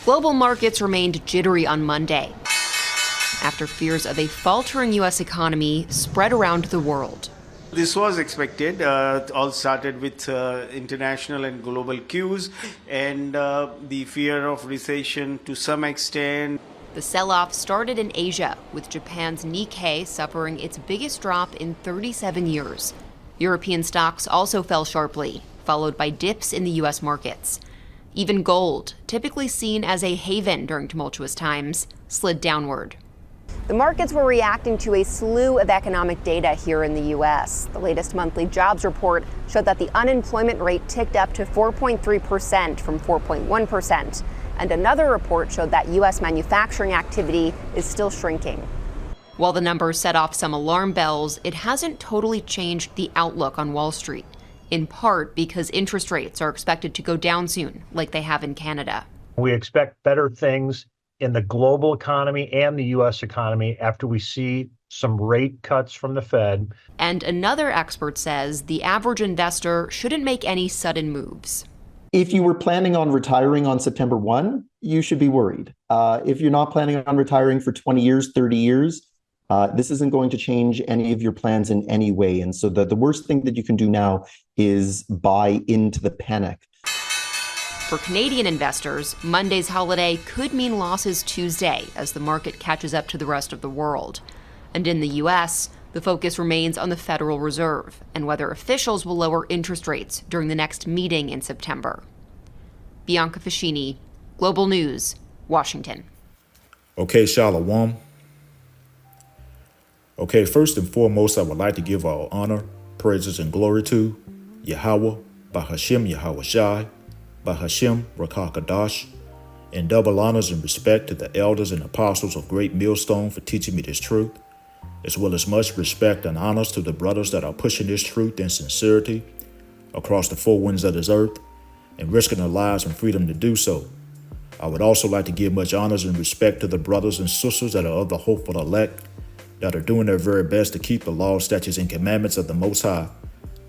Global markets remained jittery on Monday after fears of a faltering U.S. economy spread around the world. This was expected. All started with international and global cues and the fear of recession to some extent. The sell-off started in Asia, with Japan's Nikkei suffering its biggest drop in 37 years. European stocks also fell sharply, followed by dips in the U.S. markets. Even gold, typically seen as a haven during tumultuous times, slid downward. The markets were reacting to a slew of economic data here in the U.S. The latest monthly jobs report showed that the unemployment rate ticked up to 4.3% from 4.1%. And another report showed that U.S. manufacturing activity is still shrinking. While the numbers set off some alarm bells, it hasn't totally changed the outlook on Wall Street, in part because interest rates are expected to go down soon, like they have in Canada. We expect better things in the global economy and the U.S. economy after we see some rate cuts from the Fed. And another expert says the average investor shouldn't make any sudden moves. If you were planning on retiring on September 1, you should be worried. If you're not planning on retiring for 20 years, 30 years, this isn't going to change any of your plans in any way. And so the worst thing that you can do now is buy into the panic. For Canadian investors, Monday's holiday could mean losses Tuesday as the market catches up to the rest of the world. And in the U.S., the focus remains on the Federal Reserve and whether officials will lower interest rates during the next meeting in September. Bianca Fascini, Global News, Washington. Okay, Shalom. Okay, first and foremost, I would like to give all honor, praises, and glory to Yahweh, Bahashem Yahweh Shai, Bahashem Rakakadash, and double honors and respect to the elders and apostles of Great Millstone for teaching me this truth, as well as much respect and honors to the brothers that are pushing this truth in sincerity across the four winds of this earth and risking their lives and freedom to do so. I would also like to give much honors and respect to the brothers and sisters that are of the hopeful elect, that are doing their very best to keep the laws, statutes, and commandments of the Most High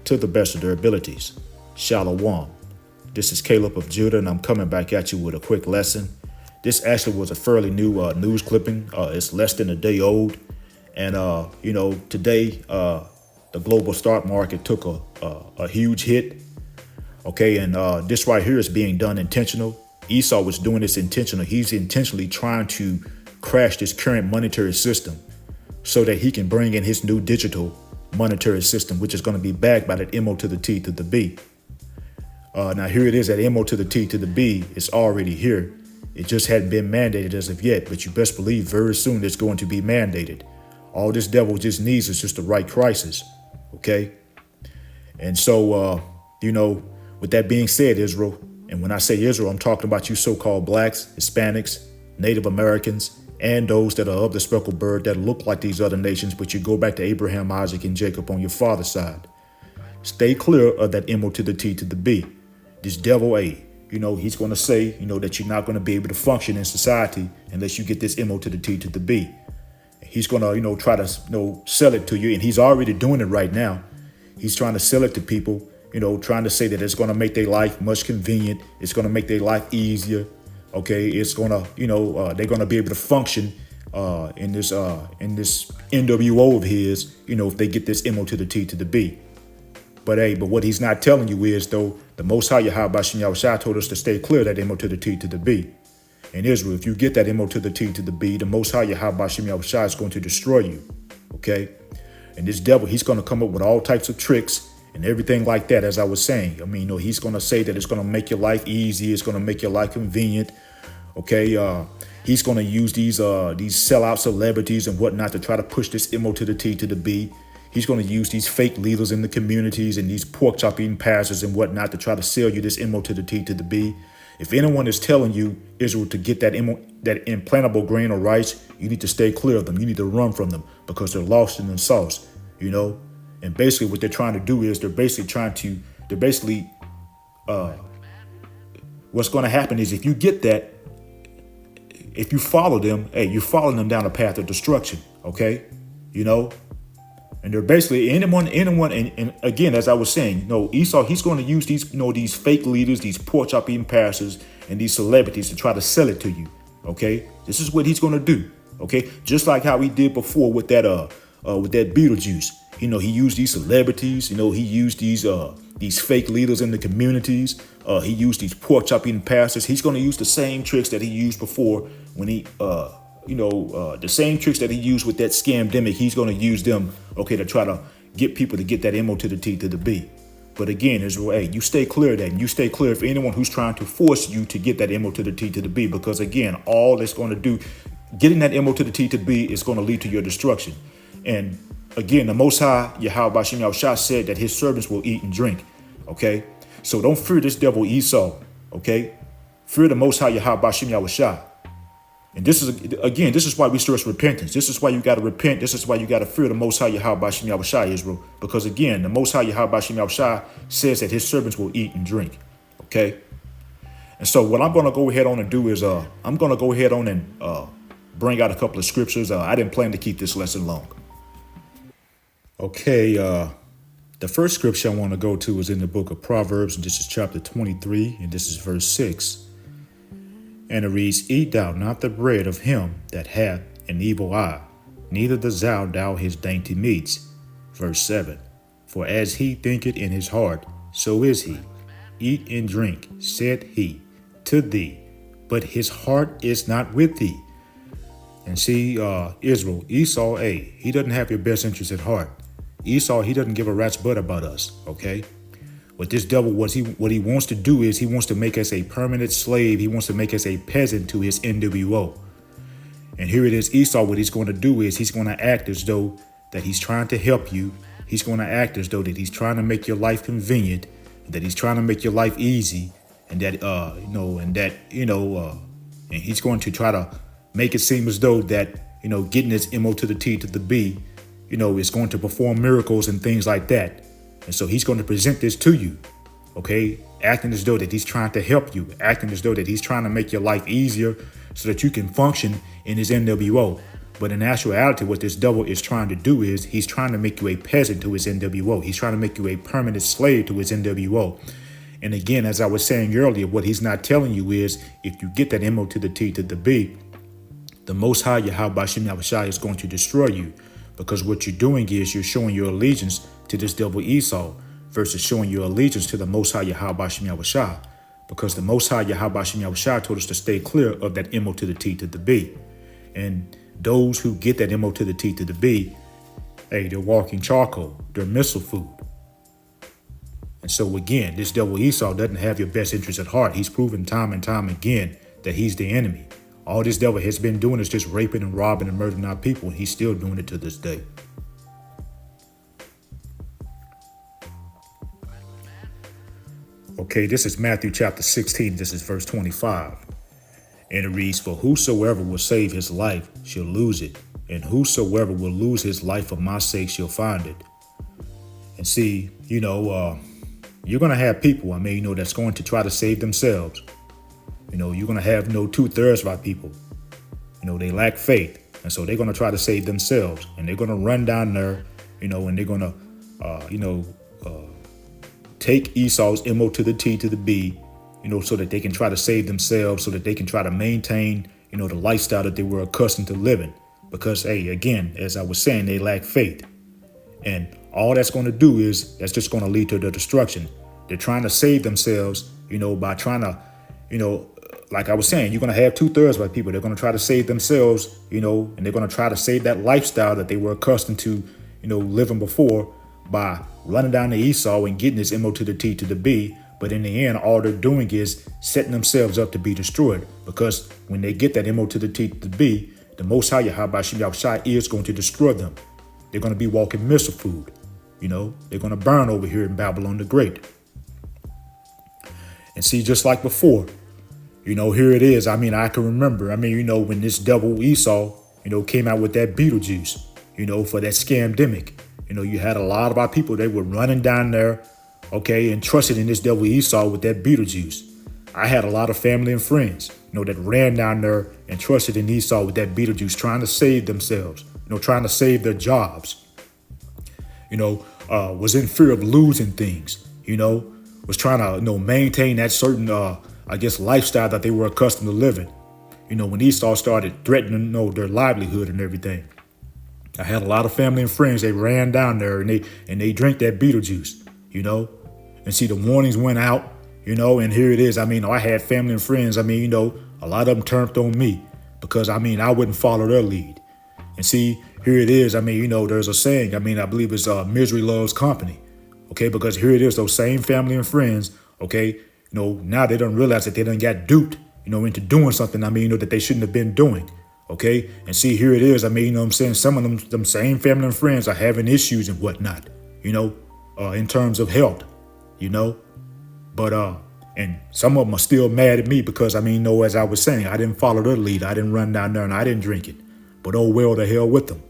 to the best of their abilities. Shalom. This is Caleb of Judah, and I'm coming back at you with a quick lesson. This actually was a fairly new news clipping. It's less than a day old. And, today, the global stock market took a huge hit. Okay, and this right here is being done intentional. Esau was doing this intentional. He's intentionally trying to crash this current monetary system so that he can bring in his new digital monetary system, which is going to be backed by that MO to the T to the B. Now, here it is, that MO to the T to the B is already here. It just hadn't been mandated as of yet, but you best believe very soon it's going to be mandated. All this devil just needs is just the right crisis, okay? And so, with that being said, Israel, and when I say Israel, I'm talking about you so-called blacks, Hispanics, Native Americans, and those that are of the speckled bird that look like these other nations, but you go back to Abraham, Isaac, and Jacob on your father's side. Stay clear of that MO to the T to the B. This devil, he's going to say, that you're not going to be able to function in society unless you get this MO to the T to the B. He's going to, try to, sell it to you. And he's already doing it right now. He's trying to sell it to people, trying to say that it's going to make their life much convenient. It's going to make their life easier. Okay, it's going to, they're going to be able to function in this NWO of his, if they get this MO to the T to the B. But what he's not telling you is, though, the Most High Yahweh Shem Yahushua told us to stay clear of that MO to the T to the B. In Israel, if you get that MO to the T to the B, the Most High Yahweh Shem Yahushua is going to destroy you. Okay? And this devil, he's going to come up with all types of tricks and everything like that, as I was saying. I mean, he's going to say that it's going to make your life easy. It's going to make your life convenient. Okay? He's going to use these sellout celebrities and whatnot to try to push this MO to the T to the B. He's going to use these fake leaders in the communities and these pork chop eating pastors and whatnot to try to sell you this MO to the T to the B. If anyone is telling you, Israel, to get that implantable grain of rice, you need to stay clear of them. You need to run from them because they're lost in the sauce, And basically what they're trying to do is what's going to happen is if you get that, if you follow them, you're following them down a path of destruction, okay? And they're basically anyone, and again, as I was saying, Esau, he's going to use these, these fake leaders, these pork chop eating pastors, and these celebrities to try to sell it to you. Okay, this is what he's going to do. Okay, just like how he did before with that Beetlejuice. He used these celebrities. He used these fake leaders in the communities. He used these pork chop eating pastors. He's going to use the same tricks that he used before when he the same tricks that he used with that scamdemic. He's going to use them, okay, to try to get people to get that MO to the T to the B. But again, Israel, hey, you stay clear of that, and you stay clear of anyone who's trying to force you to get that MO to the T to the B, because again, all it's going to do, getting that MO to the T to the B is going to lead to your destruction. And again, the Most High, Yahweh Bashim Yahushua, said that his servants will eat and drink. Okay, so don't fear this devil Esau. Okay, fear the Most High, Yahweh Bashim Yahushua. And this is why we stress repentance. This is why you got to repent. This is why you got to fear the Most High Yahweh Bashim Yahushua, Israel. Because again, the Most High Yahweh Bashim Yahushua says that his servants will eat and drink. Okay. And so what I'm going to go ahead on and do is I'm going to go ahead on and bring out a couple of scriptures. I didn't plan to keep this lesson long. Okay. The first scripture I want to go to is in the book of Proverbs, and this is chapter 23, and this is verse 6. And it reads, Eat thou not the bread of him that hath an evil eye, neither desire thou his dainty meats. Verse 7. For as he thinketh in his heart, so is he. Eat and drink, said he, to thee, but his heart is not with thee. And see, Israel, Esau, he doesn't have your best interest at heart. Esau, he doesn't give a rat's butt about us, okay? What this devil, what he wants to do is he wants to make us a permanent slave. He wants to make us a peasant to his NWO. And here it is, Esau, what he's going to do is he's going to act as though that he's trying to help you. He's going to act as though that he's trying to make your life convenient, that he's trying to make your life easy, and that, and he's going to try to make it seem as though that, getting this MO to the T to the B, is going to perform miracles and things like that. And so he's going to present this to you, okay, acting as though that he's trying to help you, acting as though that he's trying to make your life easier so that you can function in his NWO. But in actuality, what this devil is trying to do is he's trying to make you a peasant to his NWO. He's trying to make you a permanent slave to his NWO. And again, as I was saying earlier, what he's not telling you is if you get that MO to the T to the B, the Most High Yahweh Bashim Yahushua is going to destroy you, because what you're doing is you're showing your allegiance to this devil Esau versus showing your allegiance to the Most High Yahweh Bashim Yahushua, because the Most High Yahweh Bashim Yahushua told us to stay clear of that MO to the T to the B. And those who get that MO to the T to the B, they're walking charcoal, they're missile food. And so again, this devil Esau doesn't have your best interest at heart. He's proven time and time again that he's the enemy. All this devil has been doing is just raping and robbing and murdering our people. And he's still doing it to this day. Okay, this is Matthew chapter 16. This is verse 25. And it reads, For whosoever will save his life shall lose it, and whosoever will lose his life for my sake shall find it. And see, you're going to have people, that's going to try to save themselves. You're going to have 2/3 of our people. They lack faith. And so they're going to try to save themselves. And they're going to run down there, and they're going to, take Esau's MO to the T to the B, so that they can try to save themselves, so that they can try to maintain, the lifestyle that they were accustomed to living. Because, again, as I was saying, they lack faith. And all that's going to do is that's just going to lead to their destruction. They're trying to save themselves, by trying to, like I was saying, you're going to have 2/3 of our people. They're going to try to save themselves, and they're going to try to save that lifestyle that they were accustomed to, living before by running down to Esau and getting this MO to the T to the B. But in the end, all they're doing is setting themselves up to be destroyed, because when they get that MO to the T to the B, the Most High Yahweh Bashim Yahushua is going to destroy them. They're going to be walking missile food. They're going to burn over here in Babylon the Great. And see, just like before, here it is. I can remember, when this devil Esau, came out with that Beetlejuice, for that scamdemic. You had a lot of our people, they were running down there, okay, and trusted in this devil Esau with that Beetlejuice. I had a lot of family and friends, that ran down there and trusted in Esau with that Beetlejuice, trying to save themselves, trying to save their jobs. was in fear of losing things, was trying to, maintain that certain, lifestyle that they were accustomed to living. When Esau started threatening, their livelihood and everything. I had a lot of family and friends. They ran down there and they drank that Beetlejuice, and see the warnings went out, and here it is. I had family and friends. A lot of them turned on me because I wouldn't follow their lead. And see, here it is. There's a saying. I believe it's misery loves company. Okay, because here it is. Those same family and friends. Okay, now they don't realize that they done got duped, into doing something. That they shouldn't have been doing. Okay, and see, here it is. Some of them same family and friends are having issues and whatnot. In terms of health. But and some of them are still mad at me because as I was saying, I didn't follow their lead. I didn't run down there and I didn't drink it. But oh well, the hell with them.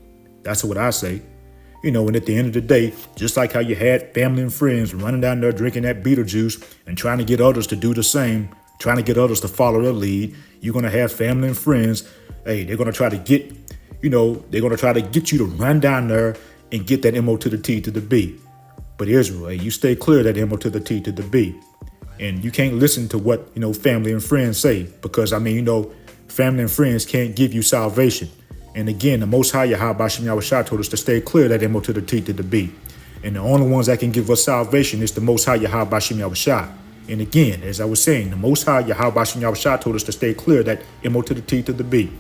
That's what I say. And at the end of the day, just like how you had family and friends running down there drinking that Beetlejuice and trying to get others to do the same, trying to get others to follow their lead, you're gonna have family and friends. Hey, they're gonna try to get, you to run down there and get that MO to the T to the B. But Israel, hey, you stay clear of that MO to the T to the B. And you can't listen to what, family and friends say because, family and friends can't give you salvation. And again, the Most High Yahweh Bashim Yahushua told us to stay clear of that MO to the T to the B. And the only ones that can give us salvation is the Most High Yahweh Bashim Yahushua. And again, as I was saying, the Most High Yahweh Bashim Yahushua told us to stay clear of that MO to the T to the B.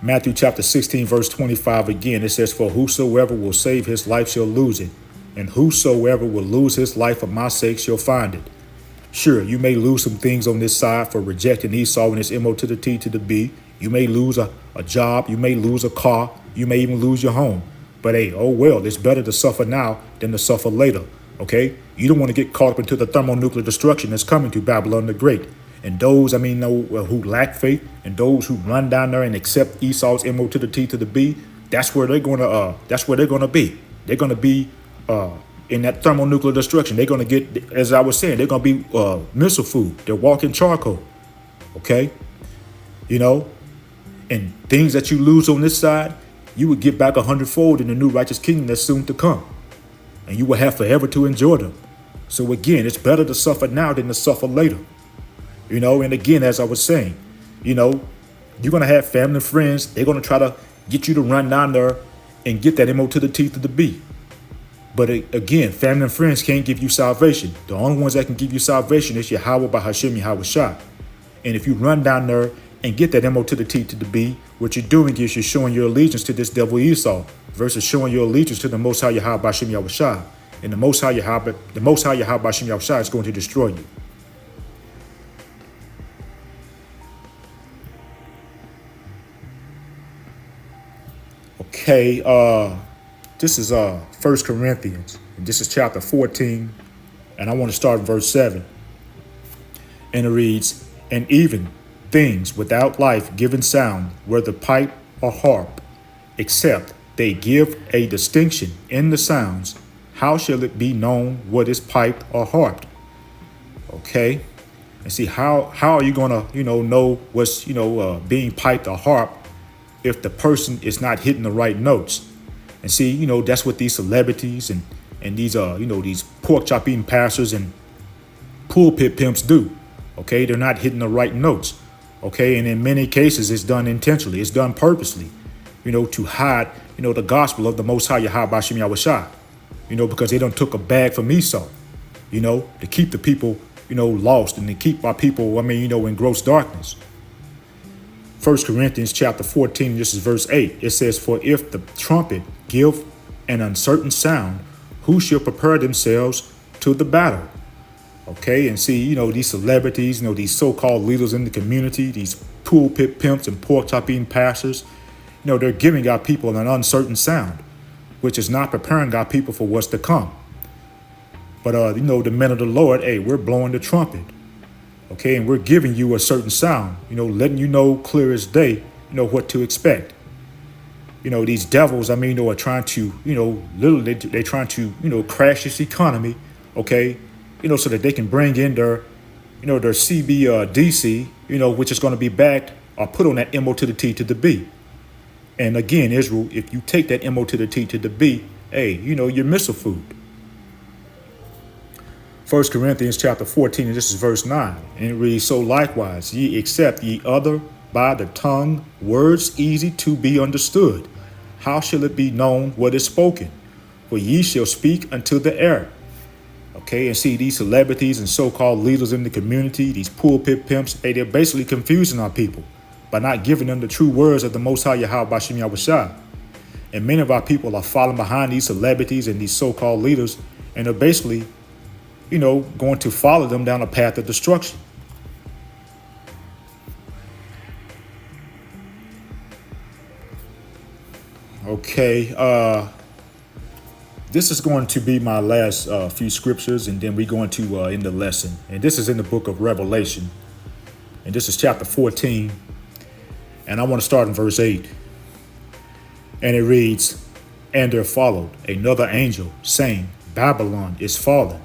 Matthew chapter 16, verse 25 again, it says, "For whosoever will save his life shall lose it, and whosoever will lose his life for my sake shall find it." Sure, you may lose some things on this side for rejecting Esau and his MO to the T to the B. You may lose a job, you may lose a car, you may even lose your home. But hey, oh well, it's better to suffer now than to suffer later, okay? You don't want to get caught up into the thermonuclear destruction that's coming to Babylon the Great. And those, who lack faith and those who run down there and accept Esau's MO to the T to the B, that's where they're gonna be. They're gonna be in that thermonuclear destruction. They're gonna get, as I was saying, they're gonna be missile food. They're walking charcoal. Okay? And things that you lose on this side, you would get back 100-fold in the new righteous kingdom that's soon to come. And you will have forever to enjoy them. So again, it's better to suffer now than to suffer later. And again, as I was saying, you're going to have family and friends. They're going to try to get you to run down there and get that MO to the T to the B. But again, family and friends can't give you salvation. The only ones that can give you salvation is Yahweh by Hashem Yahweh Shah. And if you run down there and get that MO to the T to the B, what you're doing is you're showing your allegiance to this devil Esau versus showing your allegiance to the Most High Yahweh by Hashem Yahweh Shah. And the Most High Yahweh by Hashem Yahweh Shah is going to destroy you. Okay, this is 1 Corinthians, and this is chapter 14, and I want to start in verse 7. And it reads, "And even things without life giving sound, whether pipe or harp, except they give a distinction in the sounds, how shall it be known what is piped or harped?" Okay, and see, how are you gonna know what's being piped or harped if the person is not hitting the right notes? And see, that's what these celebrities and these these pork chop eating pastors and pulpit pimps do. Okay, they're not hitting the right notes. Okay, and in many cases it's done intentionally, it's done purposely, to hide the gospel of the Most High Yahweh Bashim Yahweh Shah, because they done took a bag from Esau, to keep the people lost and to keep our people in gross darkness. 1 Corinthians chapter 14, this is verse 8. It says, "For if the trumpet give an uncertain sound, who shall prepare themselves to the battle?" Okay, and see, these celebrities, these so-called leaders in the community, these pulpit pimps and pork chop eating pastors, they're giving our people an uncertain sound, which is not preparing our people for what's to come. But, the men of the Lord, hey, we're blowing the trumpet. Okay, and we're giving you a certain sound, letting you know clear as day, what to expect. These devils, are trying to, literally they're trying to, crash this economy, okay, so that they can bring in their CBDC, which is going to be backed or put on that MO to the T to the B. And again, Israel, if you take that MO to the T to the B, hey, you're missile food. 1 Corinthians chapter 14, and this is verse 9. And it reads, so likewise, ye accept ye other by the tongue, words easy to be understood. How shall it be known what is spoken? For ye shall speak unto the air. Okay, and see these celebrities and so-called leaders in the community, these pulpit pimps, hey, they're basically confusing our people by not giving them the true words of the Most High Yahweh Bashim Yahushua. And many of our people are following behind these celebrities and these so-called leaders, and they're basically, going to follow them down a path of destruction. Okay, this is going to be my last few scriptures, and then we're going to end the lesson. And this is in the book of Revelation, and this is chapter 14, and I want to start in verse 8. And it reads, and there followed another angel, saying, Babylon is fallen,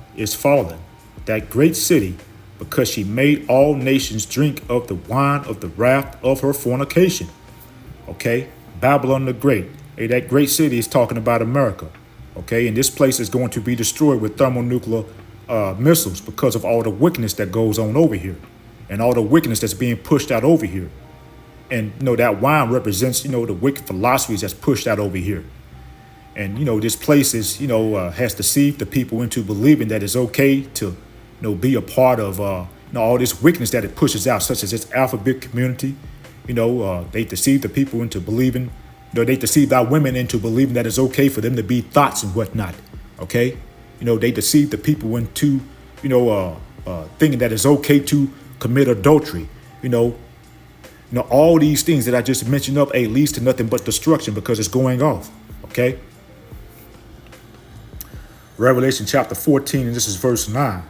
that great city, because she made all nations drink of the wine of the wrath of her fornication. Okay, Babylon the Great. Hey, that great city is talking about America. Okay, and this place is going to be destroyed with thermonuclear missiles because of all the wickedness that goes on over here and all the wickedness that's being pushed out over here. And, that wine represents, the wicked philosophies that's pushed out over here. And, this place is, has deceived the people into believing that it's okay to, be a part of, all this wickedness that it pushes out, such as its alphabet community. They deceive the people into believing, they deceive our women into believing that it's okay for them to be thoughts and whatnot. Okay. They deceive the people into, thinking that it's okay to commit adultery. All these things that I just mentioned up, leads to nothing but destruction because it's going off. Okay. Revelation chapter 14, and this is verse 9.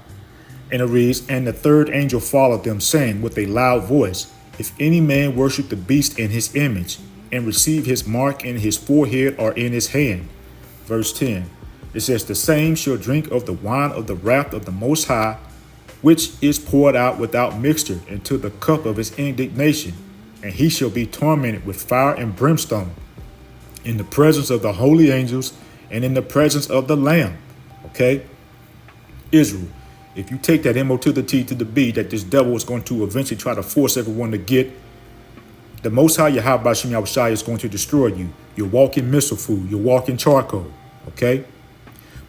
And it reads, and the third angel followed them, saying with a loud voice, if any man worship the beast in his image, and receive his mark in his forehead or in his hand. Verse 10. It says, the same shall drink of the wine of the wrath of the Most High, which is poured out without mixture into the cup of his indignation. And he shall be tormented with fire and brimstone in the presence of the holy angels and in the presence of the Lamb. Okay, Israel, if you take that MO to the T to the B that this devil is going to eventually try to force everyone to get, the Most High Yahweh Bashim Yahushua is going to destroy you. You're walking missile food. You're walking charcoal. Okay,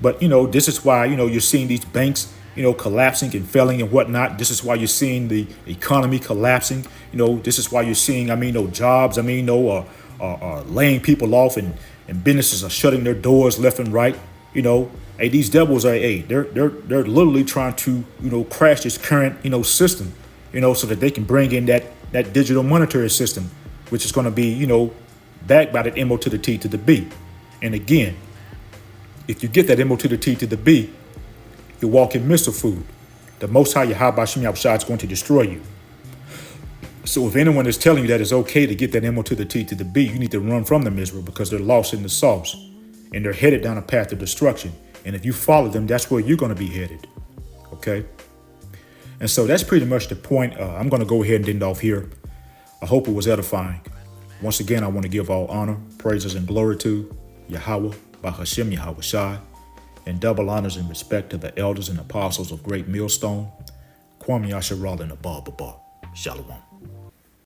but this is why you're seeing these banks collapsing and failing and whatnot. This is why you're seeing the economy collapsing. This is why you're seeing jobs. Are laying people off and businesses are shutting their doors left and right. Hey, these devils are, they're literally trying to, crash this current, system, so that they can bring in that digital monetary system, which is going to be, backed by that MO to the T to the B. And again, if you get that MO to the T to the B, you're walking missile food. The Most High Yahweh Bashim Yahushua is going to destroy you. So if anyone is telling you that it's okay to get that MO to the T to the B, you need to run from them, Israel, because they're lost in the sauce and they're headed down a path of destruction. And if you follow them, that's where you're going to be headed. Okay. And so that's pretty much the point. I'm going to go ahead and end off here. I hope it was edifying. Once again, I want to give all honor, praises, and glory to Yahweh, Bahashem Yahushua, and double honors and respect to the elders and apostles of Great Millstone, Kwame Yasharal and Abba Baba. Shalom.